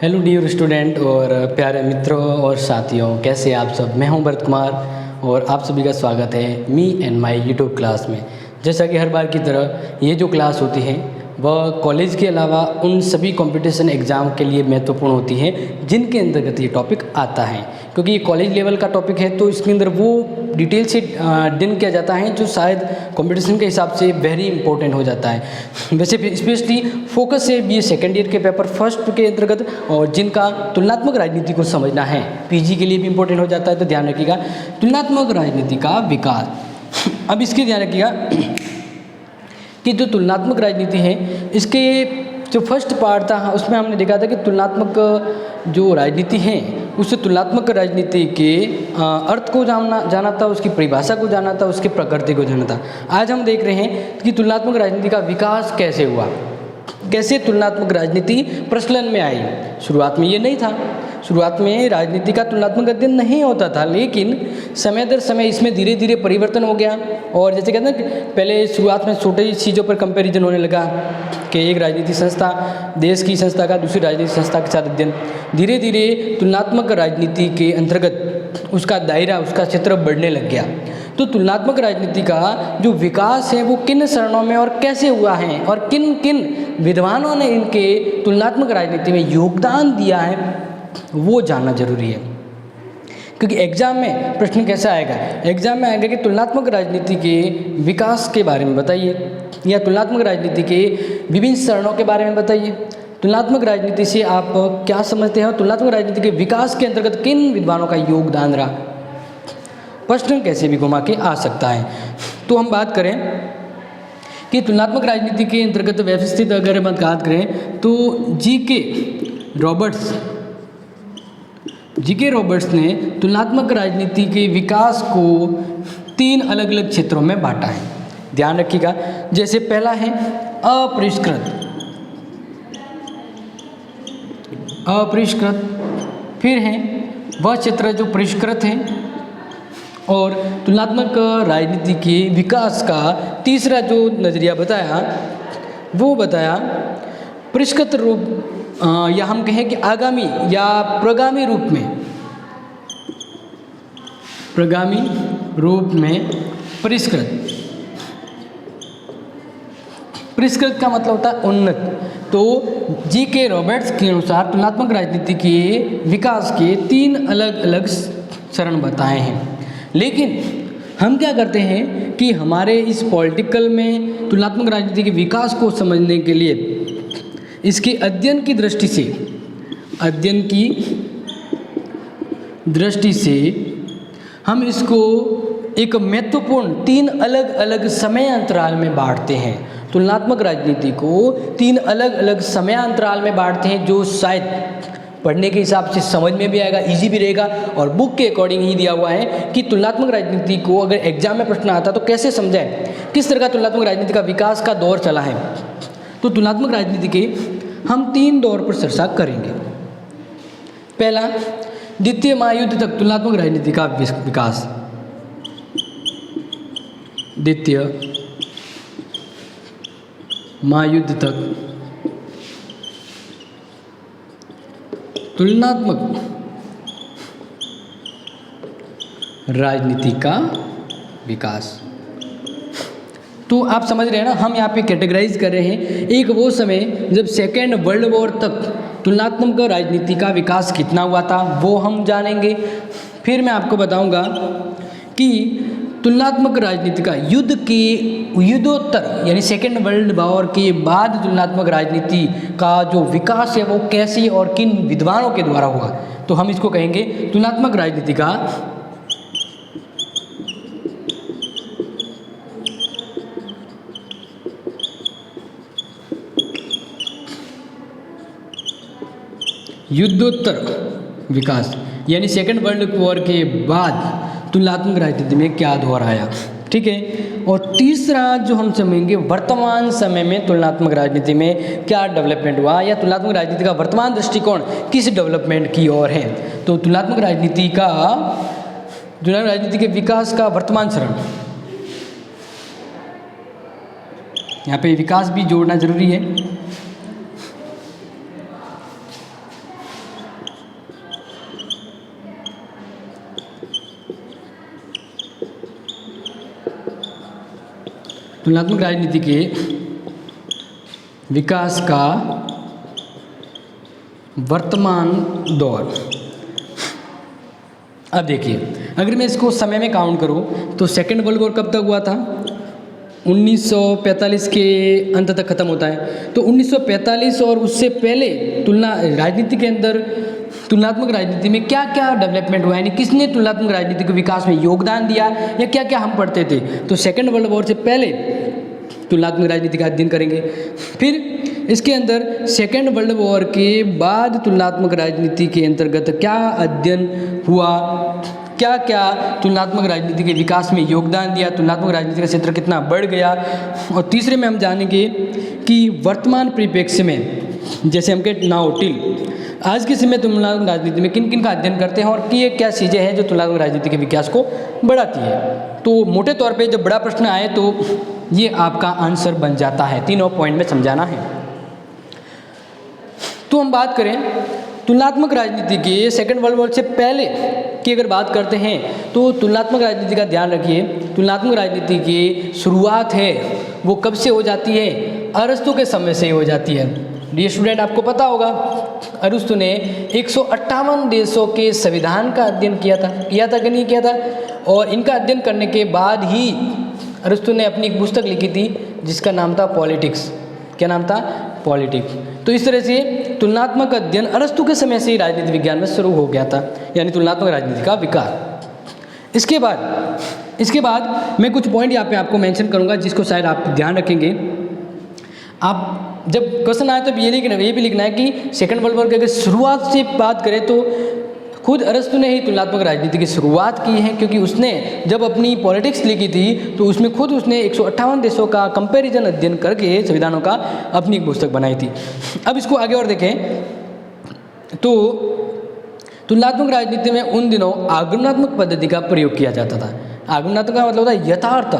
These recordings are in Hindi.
हेलो डियर स्टूडेंट और प्यारे मित्रों और साथियों, कैसे आप सब। मैं हूं भरत कुमार और आप सभी का स्वागत है me and my YouTube class में। जैसा कि हर बार की तरह ये जो क्लास होती है वह कॉलेज के अलावा उन सभी कंपटीशन एग्ज़ाम के लिए महत्वपूर्ण होती है जिनके अंतर्गत ये टॉपिक आता है, क्योंकि ये कॉलेज लेवल का टॉपिक है तो इसके अंदर वो डिटेल से डिन किया जाता है जो शायद कंपटीशन के हिसाब से वेरी इंपॉर्टेंट हो जाता है। वैसे स्पेशली फोकस है बी ए सेकेंड ईयर के पेपर फर्स्ट के अंतर्गत, और जिनका तुलनात्मक राजनीति को समझना है पीजी के लिए भी इंपॉर्टेंट हो जाता है, तो ध्यान रखिएगा तुलनात्मक राजनीति का विकास। अब इसके ध्यान रखिएगा कि जो तुलनात्मक राजनीति है इसके जो फर्स्ट पार्ट था उसमें हमने देखा था कि तुलनात्मक जो राजनीति है उससे तुलनात्मक राजनीति के अर्थ को जाना था, उसकी परिभाषा को जाना था, उसकी प्रकृति को जाना था। आज हम देख रहे हैं कि तुलनात्मक राजनीति का विकास कैसे हुआ, कैसे तुलनात्मक राजनीति प्रचलन में आई। शुरुआत में ये नहीं था, शुरुआत में राजनीति का तुलनात्मक अध्ययन नहीं होता था, लेकिन समय दर समय इसमें धीरे धीरे परिवर्तन हो गया। और जैसे कहते हैं कि पहले शुरुआत में छोटी चीज़ों पर कंपैरिजन होने लगा कि एक राजनीतिक संस्था देश की संस्था का दूसरी राजनीतिक संस्था के साथ अध्ययन, धीरे धीरे तुलनात्मक राजनीति के अंतर्गत उसका दायरा, उसका क्षेत्र बढ़ने लग गया। तो तुलनात्मक राजनीति का जो विकास है वो किन चरणों में और कैसे हुआ है और किन किन विद्वानों ने इनके तुलनात्मक राजनीति में योगदान दिया है वो जानना जरूरी है। क्योंकि एग्जाम में प्रश्न कैसा आएगा, एग्जाम में आएगा कि तुलनात्मक राजनीति के विकास के बारे में बताइए, या तुलनात्मक राजनीति के विभिन्न चरणों के बारे में बताइए। तुलनात्मक राजनीति से आप क्या समझते हैं, तुलनात्मक राजनीति के विकास के अंतर्गत किन विद्वानों का योगदान रहा। प्रश्न कैसे भी घुमा के आ सकता है। तो हम बात करें कि तुलनात्मक राजनीति के अंतर्गत व्यवस्थित अगर हम बात करें तो जी के रॉबर्ट्स ने तुलनात्मक राजनीति के विकास को 3 अलग अलग क्षेत्रों में बांटा है। ध्यान रखिएगा, जैसे पहला है अपरिष्कृत, फिर है वह क्षेत्र जो परिष्कृत है, और तुलनात्मक राजनीति के विकास का तीसरा जो नज़रिया बताया वो बताया परिष्कृत रूप, या हम कहें कि आगामी या प्रगामी रूप में परिष्कृत का मतलब होता है उन्नत। तो जी के रॉबर्ट्स के अनुसार तुलनात्मक राजनीति के विकास के 3 अलग अलग चरण बताए हैं। लेकिन हम क्या करते हैं कि हमारे इस पॉलिटिकल में तुलनात्मक राजनीति के विकास को समझने के लिए इसके अध्ययन की दृष्टि से हम इसको एक महत्वपूर्ण 3 अलग अलग समय अंतराल में बांटते हैं। तुलनात्मक राजनीति को 3 अलग अलग समय अंतराल में बांटते हैं, जो शायद पढ़ने के हिसाब से समझ में भी आएगा, इजी भी रहेगा, और बुक के अकॉर्डिंग ही दिया हुआ है कि तुलनात्मक राजनीति को अगर एग्जाम में प्रश्न आता तो कैसे समझें, किस तरह का तुलनात्मक राजनीति का विकास का दौर चला है। तो तुलनात्मक राजनीति के हम 3 दौर पर चर्चा करेंगे। पहला, द्वितीय महायुद्ध तक तुलनात्मक राजनीति का विकास। द्वितीय महायुद्ध तक तुलनात्मक राजनीति का विकास। तो आप समझ रहे हैं ना, हम यहाँ पे कैटेगराइज कर रहे हैं एक वो समय जब सेकेंड वर्ल्ड वॉर तक तुलनात्मक राजनीति का विकास कितना हुआ था वो हम जानेंगे। फिर मैं आपको बताऊंगा कि तुलनात्मक राजनीति का युद्धोत्तर यानी सेकेंड वर्ल्ड वॉर के बाद तुलनात्मक राजनीति का जो विकास है वो कैसे और किन विद्वानों के द्वारा हुआ। तो हम इसको कहेंगे तुलनात्मक राजनीति का युद्धोत्तर विकास, यानी सेकेंड वर्ल्ड वॉर के बाद तुलनात्मक राजनीति में क्या दौर आया। ठीक है। और तीसरा जो हम समझेंगे वर्तमान समय में तुलनात्मक राजनीति में क्या डेवलपमेंट हुआ, या तुलनात्मक राजनीति का वर्तमान दृष्टिकोण किस डेवलपमेंट की ओर है। तो तुलनात्मक राजनीति के विकास का वर्तमान चरण, यहाँ पे विकास भी जोड़ना जरूरी है। तुलनात्मक राजनीति के विकास का वर्तमान दौर। अब देखिए, अगर मैं इसको समय में काउंट करूं तो सेकेंड वर्ल्ड वॉर कब तक हुआ था? 1945 के अंत तक ख़त्म होता है। तो 1945 और उससे पहले राजनीति के अंदर तुलनात्मक राजनीति में क्या क्या डेवलपमेंट हुआ, यानी किसने तुलनात्मक राजनीति के विकास में योगदान दिया, या क्या क्या हम पढ़ते थे। तो सेकेंड वर्ल्ड वॉर से पहले तुलनात्मक राजनीति का अध्ययन करेंगे। फिर इसके अंदर सेकेंड वर्ल्ड वॉर के बाद तुलनात्मक राजनीति के अंतर्गत क्या अध्ययन हुआ, क्या क्या तुलनात्मक राजनीति के विकास में योगदान दिया, तुलनात्मक राजनीति का क्षेत्र कितना बढ़ गया। और तीसरे में हम जानेंगे कि वर्तमान परिप्रेक्ष्य में, जैसे हम कहते नाउ टिल, आज के समय तुलनात्मक राजनीति में किन किन का अध्ययन करते हैं और कि ये क्या चीज़ें हैं जो तुलनात्मक राजनीति के विकास को बढ़ाती है। तो मोटे तौर पे जब बड़ा प्रश्न आए तो ये आपका आंसर बन जाता है, तीनों पॉइंट में समझाना है। तो हम बात करें तुलनात्मक राजनीति के सेकेंड वर्ल्ड वॉर से पहले की अगर बात करते हैं तो तुलनात्मक राजनीति का ध्यान रखिए। तुलनात्मक राजनीति की शुरुआत है वो कब से हो जाती है? अरस्तु के समय से हो जाती है। डियर स्टूडेंट, आपको पता होगा अरस्तु ने 158 देशों के संविधान का अध्ययन किया था कि नहीं किया था। और इनका अध्ययन करने के बाद ही अरस्तु ने अपनी एक पुस्तक लिखी थी जिसका नाम था पॉलिटिक्स। क्या नाम था? पॉलिटिक्स। तो इस तरह से तुलनात्मक अध्ययन अरस्तु के समय से ही राजनीति विज्ञान में शुरू हो गया था, यानी तुलनात्मक राजनीति का विकास। इसके बाद मैं कुछ पॉइंट यहाँ पे आपको मेंशन करूँगा जिसको शायद आप ध्यान रखेंगे। आप जब क्वेश्चन आए तो ये भी लिखना है कि सेकेंड वर्ल्ड वॉर की अगर शुरुआत से बात करें तो खुद अरस्तु ने ही तुलनात्मक राजनीति की शुरुआत की है, क्योंकि उसने जब अपनी पॉलिटिक्स लिखी थी तो उसमें खुद उसने 158 देशों का कंपैरिजन अध्ययन करके संविधानों का अपनी एक पुस्तक बनाई थी। अब इसको आगे और देखें तो तुलनात्मक राजनीति में उन दिनों आगमनात्मक पद्धति का प्रयोग किया जाता था। आगमनात्मक का मतलब होता है यथार्थ,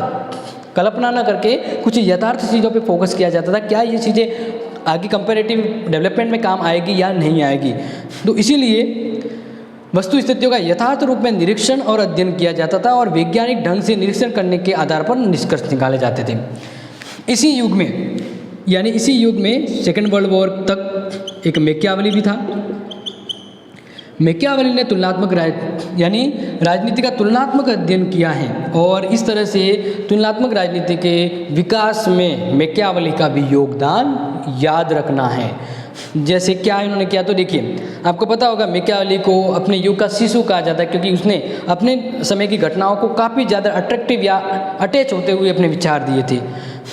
कल्पना न करके कुछ यथार्थ चीज़ों पे फोकस किया जाता था, क्या ये चीज़ें आगे कंपैरेटिव डेवलपमेंट में काम आएगी या नहीं आएगी। तो इसीलिए वस्तु स्थितियों का यथार्थ रूप में निरीक्षण और अध्ययन किया जाता था और वैज्ञानिक ढंग से निरीक्षण करने के आधार पर निष्कर्ष निकाले जाते थे। इसी युग में सेकेंड वर्ल्ड वॉर तक एक मैकियावेली भी था। मैकियावेली ने यानी राजनीति का तुलनात्मक अध्ययन किया है और इस तरह से तुलनात्मक राजनीति के विकास में मैकियावेली का भी योगदान याद रखना है। जैसे क्या इन्होंने किया, तो देखिए आपको पता होगा मैकियावेली को अपने युग का शिशु कहा जाता है, क्योंकि उसने अपने समय की घटनाओं को काफ़ी ज़्यादा अट्रैक्टिव या अटैच होते हुए अपने विचार दिए थे।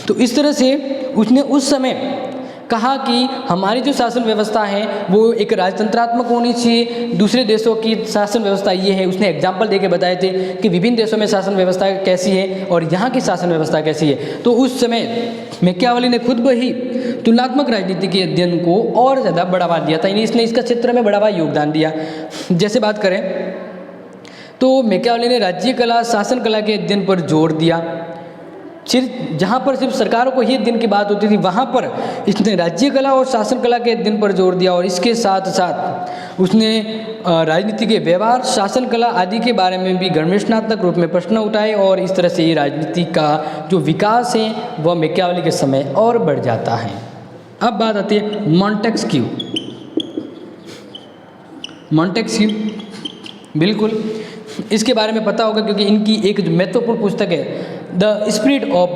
तो इस तरह से उसने उस समय कहा कि हमारी जो शासन व्यवस्था है वो एक राजतंत्रात्मक होनी चाहिए, दूसरे देशों की शासन व्यवस्था ये है। उसने एग्जाम्पल देके बताए थे कि विभिन्न देशों में शासन व्यवस्था कैसी है और यहाँ की शासन व्यवस्था कैसी है। तो उस समय मैकियावेली ने खुद ही तुलनात्मक राजनीति के अध्ययन को और ज़्यादा बढ़ावा दिया था, यानी इसने इसका क्षेत्र में बढ़ावा योगदान दिया। जैसे बात करें तो मैकियावेली ने राज्य कला, शासन कला के अध्ययन पर जोर दिया। जहाँ पर सिर्फ सरकारों को ही अध्ययन की बात होती थी, वहाँ पर इसने राज्य कला और शासन कला के अध्ययन पर जोर दिया और इसके साथ साथ उसने राजनीति के व्यवहार, शासन कला आदि के बारे में भी गवेषणात्मक रूप में प्रश्न उठाए और इस तरह से ये राजनीति का जो विकास है वह मैकियावेली के समय और बढ़ जाता है। अब बात आती है मॉन्टेस्क्यू। बिल्कुल इसके बारे में पता होगा क्योंकि इनकी एक जो महत्वपूर्ण पुस्तक है द स्पिरिट ऑफ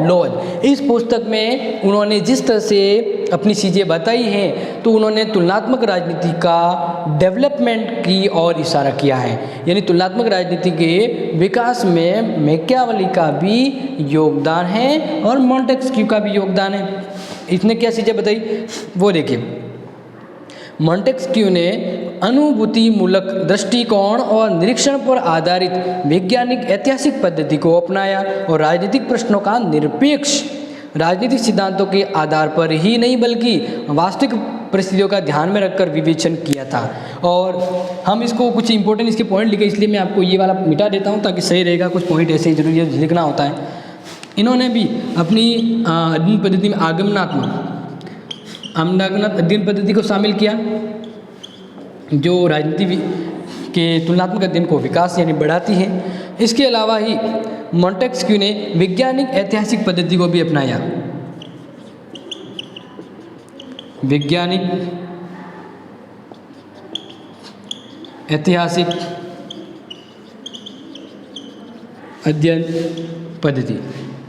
लॉज। इस पुस्तक में उन्होंने जिस तरह से अपनी चीज़ें बताई हैं तो उन्होंने तुलनात्मक राजनीति का डेवलपमेंट की और इशारा किया है, यानी तुलनात्मक राजनीति के विकास में मैकियावेली का भी योगदान है और मॉन्टेस्क्यू का भी योगदान है। इसने क्या चीज़ें बताई वो देखिए। मॉन्टेस्क्यू ने अनुभूतिमूलक दृष्टिकोण और निरीक्षण पर आधारित वैज्ञानिक ऐतिहासिक पद्धति को अपनाया और राजनीतिक प्रश्नों का निरपेक्ष राजनीतिक सिद्धांतों के आधार पर ही नहीं बल्कि वास्तविक परिस्थितियों का ध्यान में रखकर विवेचन किया था। और हम इसको कुछ इंपॉर्टेंट इसके पॉइंट लिखे, इसलिए मैं आपको ये वाला मिटा देता हूँ ताकि सही रहेगा। कुछ पॉइंट ऐसे ही जरूरी लिखना होता है। इन्होंने भी अपनी अध्ययन पद्धति में आगमनात्मक अध्ययन पद्धति को शामिल किया जो राजनीति के तुलनात्मक अध्ययन को विकास यानी बढ़ाती है। इसके अलावा ही मॉन्टेस्क्यू ने वैज्ञानिक ऐतिहासिक पद्धति को भी अपनाया। वैज्ञानिक ऐतिहासिक अध्ययन पद्धति,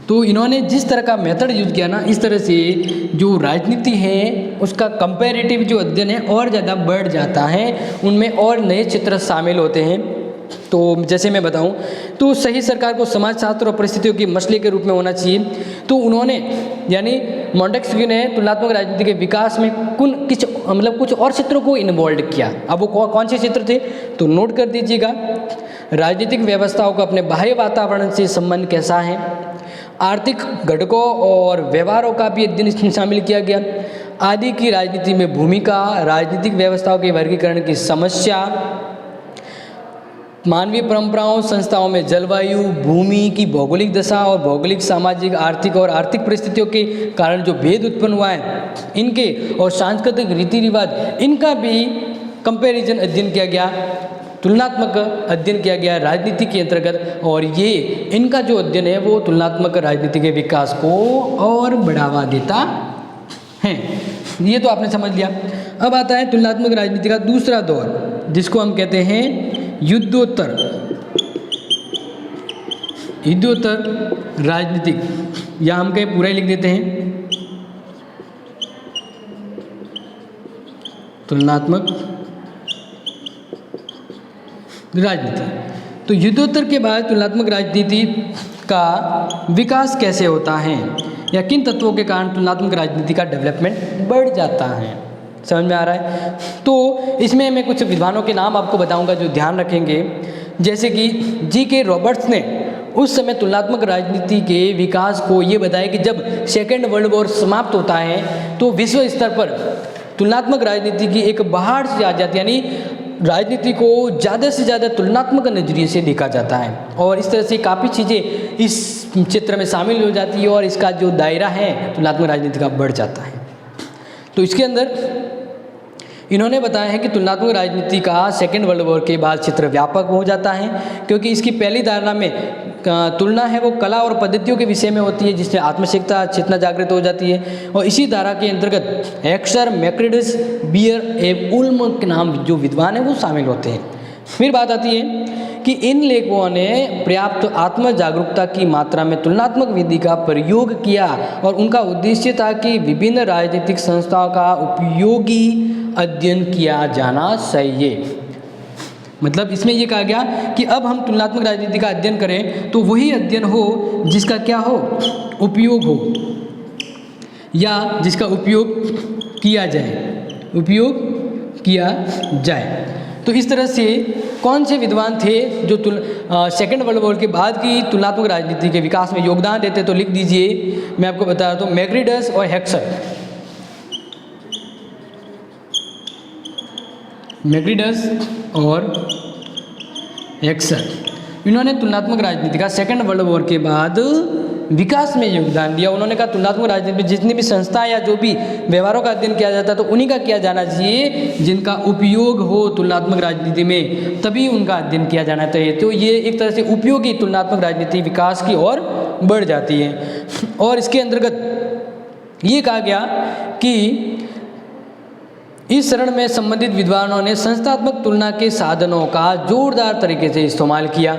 तो इन्होंने जिस तरह का मेथड यूज किया ना, इस तरह से जो राजनीति है उसका कंपैरेटिव जो अध्ययन है और ज़्यादा बढ़ जाता है, उनमें और नए चित्र शामिल होते हैं। तो जैसे मैं बताऊं तो सही सरकार को समाजशास्त्र और परिस्थितियों की मसले के रूप में होना चाहिए। तो उन्होंने यानी मॉन्टेस्क्यू ने तुलनात्मक राजनीति के विकास में कुछ और क्षेत्रों को इन्वॉल्व किया। अब वो कौन से क्षेत्र थे तो नोट कर दीजिएगा। राजनीतिक व्यवस्थाओं का अपने बाह्य वातावरण से संबंध कैसा है, आर्थिक घटकों और व्यवहारों का भी अध्ययन इसमें शामिल किया गया, आदि की राजनीति में भूमिका, राजनीतिक व्यवस्थाओं के वर्गीकरण की समस्या, मानवीय परंपराओं संस्थाओं में जलवायु, भूमि की भौगोलिक दशा और भौगोलिक, सामाजिक, आर्थिक और आर्थिक परिस्थितियों के कारण जो भेद उत्पन्न हुआ है इनके, और सांस्कृतिक रीति रिवाज, इनका भी कंपैरिजन अध्ययन किया गया, तुलनात्मक अध्ययन किया गया राजनीति के अंतर्गत। और ये इनका जो अध्ययन है वो तुलनात्मक राजनीति के विकास को और बढ़ावा देता है। ये तो आपने समझ लिया। अब आता है तुलनात्मक राजनीति का दूसरा दौर, जिसको हम कहते हैं युद्धोत्तर राजनीतिक, या हम कहीं पूरा ही लिख देते हैं तुलनात्मक राजनीति। तो युद्धोत्तर के बाद तुलनात्मक राजनीति का विकास कैसे होता है या किन तत्वों के कारण तुलनात्मक राजनीति का डेवलपमेंट बढ़ जाता है, समझ में आ रहा है। तो इसमें मैं कुछ विद्वानों के नाम आपको बताऊंगा जो ध्यान रखेंगे, जैसे कि जी.के. रॉबर्ट्स ने उस समय तुलनात्मक राजनीति के विकास को ये बताया कि जब सेकेंड वर्ल्ड वॉर समाप्त होता है तो विश्व स्तर पर तुलनात्मक राजनीति की एक बहार से आ जाती है, यानी राजनीति को ज़्यादा से ज़्यादा तुलनात्मक नज़रिए से देखा जाता है, और इस तरह से काफ़ी चीज़ें इस चित्र में शामिल हो जाती है और इसका जो दायरा है तुलनात्मक राजनीति का बढ़ जाता है। तो इसके अंदर इन्होंने बताया है कि तुलनात्मक राजनीति का सेकेंड वर्ल्ड वॉर के बाद क्षेत्र व्यापक हो जाता है, क्योंकि इसकी पहली धारणा में तुलना है वो कला और पद्धतियों के विषय में होती है, जिससे आत्मशिकता चेतना जागृत हो जाती है। और इसी धारा के अंतर्गत हेक्सर, मैक्रिडस, बियर एवं उल्म के नाम जो विद्वान हैं वो शामिल होते हैं। फिर बात आती है कि इन लेखकों ने पर्याप्त आत्म जागरूकता की मात्रा में तुलनात्मक विधि का प्रयोग किया, और उनका उद्देश्य था कि विभिन्न राजनीतिक संस्थाओं का उपयोगी अध्ययन किया जाना चाहिए। मतलब इसमें ये कहा गया कि अब हम तुलनात्मक राजनीति का अध्ययन करें तो वही अध्ययन हो जिसका क्या हो, उपयोग हो, या जिसका उपयोग किया जाए। तो इस तरह से कौन से विद्वान थे जो सेकेंड वर्ल्ड वॉर के बाद की तुलनात्मक राजनीति के विकास में योगदान देते, तो लिख दीजिए, मैं आपको बता रहा हूँ, मैक्रिडस और हेक्सर। मैक्रिडस और हेक्सर, इन्होंने तुलनात्मक राजनीति का सेकेंड वर्ल्ड वॉर के बाद विकास में योगदान दिया। उन्होंने कहा तुलनात्मक राजनीति में जितनी भी संस्थाएं या जो भी व्यवहारों का अध्ययन किया जाता है तो उन्हीं का किया जाना चाहिए जिनका उपयोग हो तुलनात्मक राजनीति में, तभी उनका अध्ययन किया जाना चाहिए। तो ये एक तरह से उपयोगी तुलनात्मक राजनीति विकास की ओर बढ़ जाती है। और इसके अंतर्गत ये कहा गया कि इस चरण में संबंधित विद्वानों ने संस्थात्मक तुलना के साधनों का जोरदार तरीके से इस्तेमाल किया,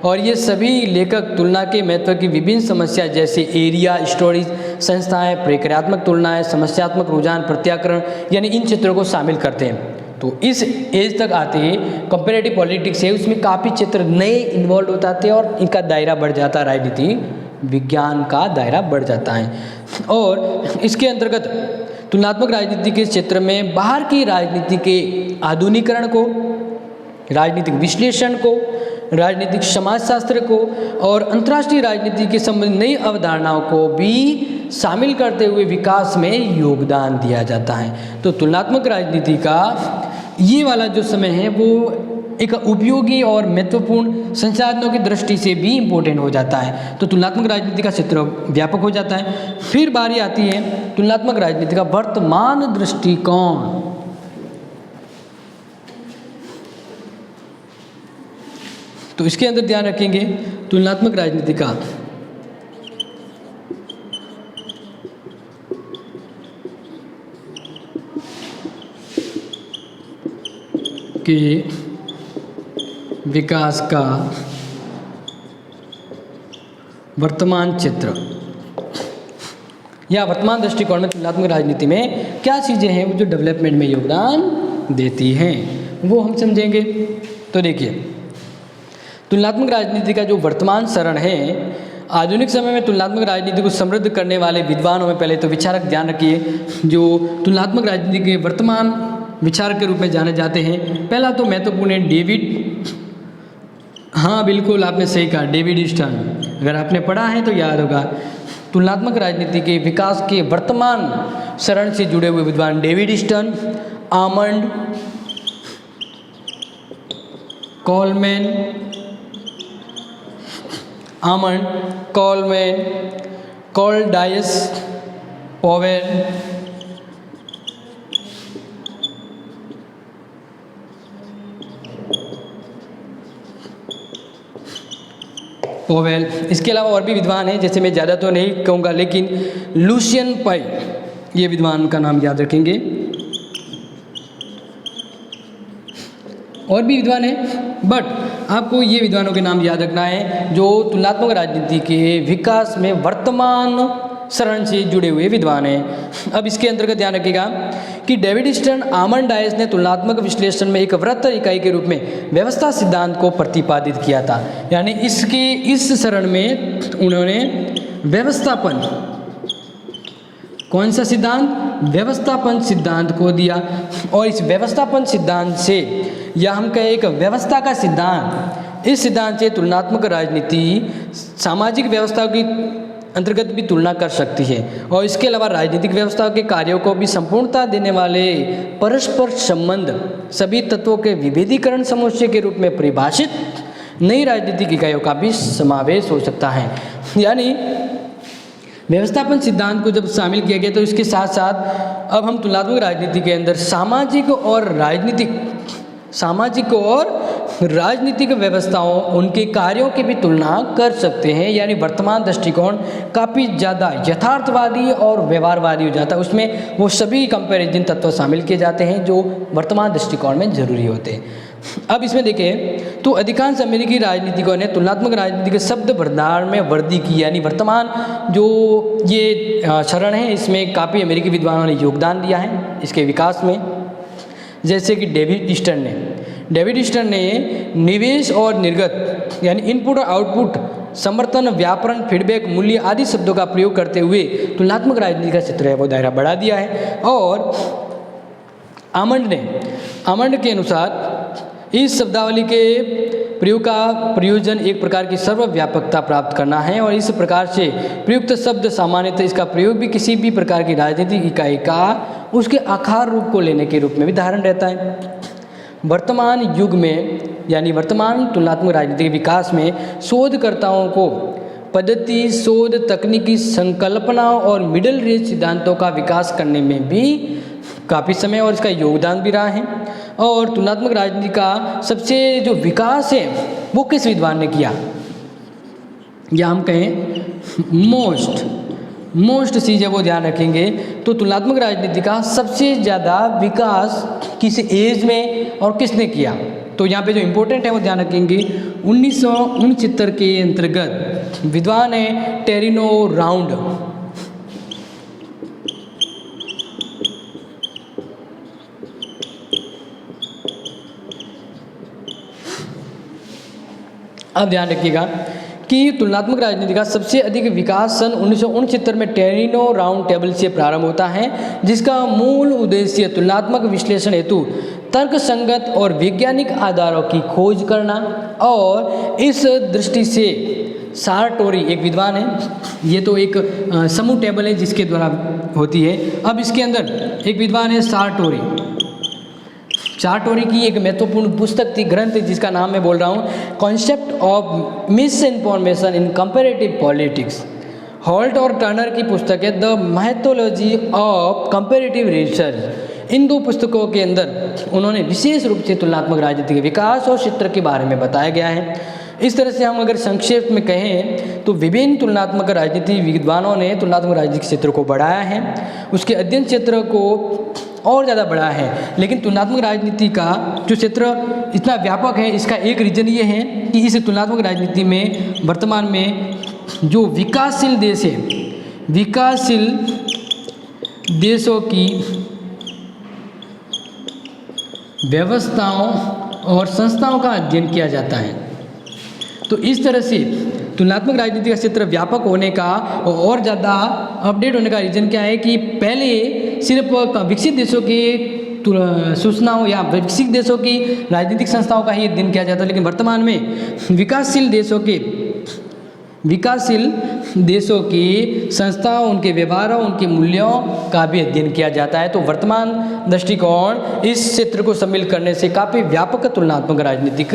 और ये सभी लेखक तुलना के महत्व की विभिन्न समस्या जैसे एरिया स्टोरीज, संस्थाएं, प्रक्रियात्मक तुलनाएं, समस्यात्मक रुझान, प्रत्याकरण, यानी इन क्षेत्रों को शामिल करते हैं। तो इस एज तक आते ही कंपेरेटिव पॉलिटिक्स है, उसमें काफ़ी क्षेत्र नए इन्वॉल्व हो जाते हैं और इनका दायरा बढ़ जाता है, राजनीति विज्ञान का दायरा बढ़ जाता है। और इसके अंतर्गत तुलनात्मक राजनीति के क्षेत्र में बाहर की राजनीति के आधुनिकीकरण को, राजनीतिक विश्लेषण को, राजनीतिक समाजशास्त्र को और अंतर्राष्ट्रीय राजनीति के संबंधित नई अवधारणाओं को भी शामिल करते हुए विकास में योगदान दिया जाता है। तो तुलनात्मक राजनीति का ये वाला जो समय है वो एक उपयोगी और महत्वपूर्ण संसाधनों की दृष्टि से भी इम्पोर्टेंट हो जाता है। तो तुलनात्मक राजनीति का क्षेत्र व्यापक हो जाता है। फिर बारी आती है तुलनात्मक राजनीति का वर्तमान दृष्टिकोण। तो तो इसके अंदर ध्यान रखेंगे तुलनात्मक राजनीति का के विकास का वर्तमान चित्र या वर्तमान दृष्टिकोण में तुलनात्मक राजनीति में क्या चीज़ें हैं वो जो डेवलपमेंट में योगदान देती हैं वो हम समझेंगे। तो देखिए, तुलनात्मक राजनीति का जो वर्तमान चरण है, आधुनिक समय में तुलनात्मक राजनीति को समृद्ध करने वाले विद्वानों में पहले तो विचारक ध्यान रखिए, जो तुलनात्मक राजनीति के वर्तमान विचारक के रूप में जाने जाते हैं। पहला तो महत्वपूर्ण है डेविड, हाँ बिल्कुल आपने सही कहा, डेविड स्टर्न। अगर आपने पढ़ा है तो याद होगा। तुलनात्मक राजनीति के विकास के वर्तमान चरण से जुड़े हुए विद्वान डेविड स्टर्न, आमंड, कोलमैन, कॉलडाइस, पोवेल, इसके अलावा और भी विद्वान हैं, जैसे मैं ज़्यादा तो नहीं कहूँगा, लेकिन लूसियन पाई, ये विद्वान का नाम याद रखेंगे। और भी विद्वान हैं, बट आपको ये विद्वानों के नाम याद रखना है जो तुलनात्मक राजनीति के विकास में वर्तमान चरण से जुड़े हुए विद्वान हैं। अब इसके अंतर्गत ध्यान रखिएगा कि डेविड स्टर्न, आमंड डायस ने तुलनात्मक विश्लेषण में एक वृत्त इकाई के रूप में व्यवस्था सिद्धांत को प्रतिपादित किया था। यानी इस चरण में उन्होंने व्यवस्थापन, कौन सा सिद्धांत, व्यवस्थापन सिद्धांत को दिया। और इस व्यवस्थापन सिद्धांत से, या हम कहें एक व्यवस्था का सिद्धांत, इस सिद्धांत से तुलनात्मक राजनीति सामाजिक व्यवस्था की अंतर्गत भी तुलना कर सकती है और इसके अलावा राजनीतिक व्यवस्था के कार्यों को भी संपूर्णता देने वाले परस्पर संबंध सभी तत्वों के विभेदीकरण समुच्चय के रूप में परिभाषित नई राजनीतिक इकाइयों का भी समावेश हो सकता है। यानी व्यवस्थापन सिद्धांत को जब शामिल किया गया तो इसके साथ साथ अब हम तुलनात्मक राजनीति के अंदर सामाजिक और राजनीतिक व्यवस्थाओं, उनके कार्यों की भी तुलना कर सकते हैं। यानी वर्तमान दृष्टिकोण काफ़ी ज़्यादा यथार्थवादी और व्यवहारवादी हो जाता है, उसमें वो सभी कंपैरिजन तत्व शामिल किए जाते हैं जो वर्तमान दृष्टिकोण में जरूरी होते हैं। अब इसमें देखें तो अधिकांश अमेरिकी राजनीतिकों ने तुलनात्मक राजनीति के शब्द भंडार में वृद्धि की। यानी वर्तमान जो ये चरण है, इसमें काफ़ी अमेरिकी विद्वानों ने योगदान दिया है इसके विकास में। जैसे कि डेविड स्टर्न ने निवेश और निर्गत, यानी इनपुट और आउटपुट, समर्थन, व्यापरण, फीडबैक, मूल्य आदि शब्दों का प्रयोग करते हुए तुलनात्मक राजनीति का क्षेत्र है वो दायरा बढ़ा दिया है। और आमंड के अनुसार इस शब्दावली के प्रयोग का प्रयोजन एक प्रकार की सर्वव्यापकता प्राप्त करना है और इस प्रकार से प्रयुक्त शब्द सामान्यतः इसका प्रयोग भी किसी भी प्रकार की राजनीतिक इकाई का उसके आकार रूप को लेने के रूप में भी धारण रहता है। वर्तमान युग में, यानी वर्तमान तुलनात्मक राजनीति के विकास में शोधकर्ताओं को पद्धति, शोध, तकनीकी संकल्पनाओं और मिडल रेंज सिद्धांतों का विकास करने में भी काफ़ी समय और इसका योगदान भी रहा है। और तुलनात्मक राजनीति का सबसे जो विकास है वो किस विद्वान ने किया, या हम कहें मोस्ट चीज़ें वो ध्यान रखेंगे। तो तुलनात्मक राजनीति का सबसे ज़्यादा विकास किस एज में और किसने किया, तो यहाँ पे जो इम्पोर्टेंट है वो ध्यान रखेंगे। 1969 के अंतर्गत विद्वान है टेरिनो राउंड। अब ध्यान रखिएगा कि तुलनात्मक राजनीति का सबसे अधिक विकास सन 1969 में टेरिनो राउंड टेबल से प्रारंभ होता है, जिसका मूल उद्देश्य तुलनात्मक विश्लेषण हेतु तर्क संगत और वैज्ञानिक आधारों की खोज करना। और इस दृष्टि से सारटोरी एक विद्वान है, ये तो एक समूह टेबल है जिसके द्वारा होती है। अब इसके अंदर एक विद्वान है सारटोरी की एक महत्वपूर्ण पुस्तक थी, ग्रंथ, जिसका नाम मैं बोल रहा हूँ, concept of misinformation in comparative politics. Holt और टर्नर की पुस्तक है the methodology of comparative research. इन दो पुस्तकों के अंदर उन्होंने विशेष रूप से तुलनात्मक राजनीति के विकास और क्षेत्र के बारे में बताया गया है। इस तरह से हम अगर संक्षेप में कहें तो विभिन्न तुलनात्मक राजनीति विद्वानों ने तुलनात्मक राजनीति के क्षेत्र को बढ़ाया है, उसके अध्ययन क्षेत्र को और ज़्यादा बढ़ाया है। लेकिन तुलनात्मक राजनीति का जो क्षेत्र इतना व्यापक है, इसका एक रीज़न ये है कि इस तुलनात्मक राजनीति में वर्तमान में जो विकासशील देश है, विकासशील देशों की व्यवस्थाओं और संस्थाओं का अध्ययन किया जाता है। तो इस तरह से तुलनात्मक राजनीति का क्षेत्र व्यापक होने का और ज़्यादा अपडेट होने का रीज़न क्या है कि पहले सिर्फ विकसित देशों की सूचनाओं या विकसित देशों की राजनीतिक संस्थाओं का ही अध्ययन किया जाता है, लेकिन वर्तमान में विकासशील देशों की संस्थाओं, उनके व्यवहारों, उनके मूल्यों का भी अध्ययन किया जाता है। तो वर्तमान दृष्टिकोण इस क्षेत्र को सम्मिलित करने से काफ़ी व्यापक तुलनात्मक राजनीतिक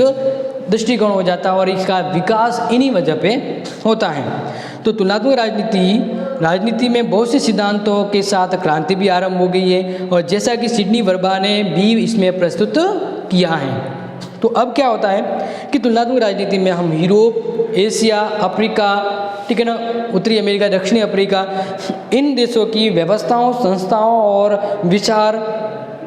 दृष्टिकोण हो जाता है और इसका विकास इन्हीं वजह पे होता है। तो तुलनात्मक राजनीति में बहुत से सिद्धांतों के साथ क्रांति भी आरंभ हो गई है और जैसा कि सिडनी वर्बा ने भी इसमें प्रस्तुत किया है। तो अब क्या होता है कि तुलनात्मक राजनीति में हम यूरोप, एशिया, अफ्रीका, ठीक है ना, उत्तरी अमेरिका, दक्षिणी अफ्रीका, इन देशों की व्यवस्थाओं, संस्थाओं और विचार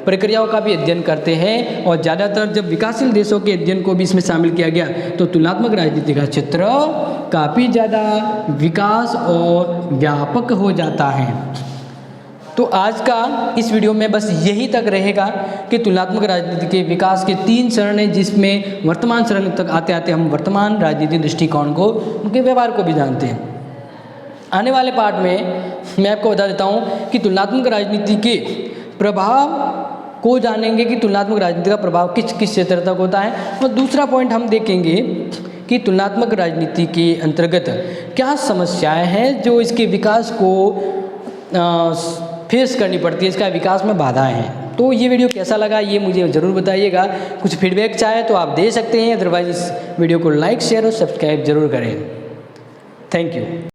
प्रक्रियाओं का भी अध्ययन करते हैं। और ज़्यादातर जब विकासशील देशों के अध्ययन को भी इसमें शामिल किया गया तो तुलनात्मक राजनीति का क्षेत्र काफ़ी ज़्यादा विकास और व्यापक हो जाता है। तो आज का इस वीडियो में बस यही तक रहेगा कि तुलनात्मक राजनीति के विकास के 3 चरण हैं, जिसमें वर्तमान चरण तक आते आते हम वर्तमान राजनीतिक दृष्टिकोण को, उनके व्यवहार को भी जानते हैं। आने वाले पार्ट में मैं आपको बता देता हूँ कि तुलनात्मक राजनीति के प्रभाव को जानेंगे कि तुलनात्मक राजनीति का प्रभाव किस किस क्षेत्र तक होता है। और दूसरा पॉइंट हम देखेंगे कि तुलनात्मक राजनीति के अंतर्गत क्या समस्याएं हैं जो इसके विकास को फेस करनी पड़ती है, इसका विकास में बाधाएं हैं। तो ये वीडियो कैसा लगा ये मुझे ज़रूर बताइएगा। कुछ फीडबैक चाहे तो आप दे सकते हैं, अदरवाइज इस वीडियो को लाइक, शेयर और सब्सक्राइब जरूर करें। Thank you.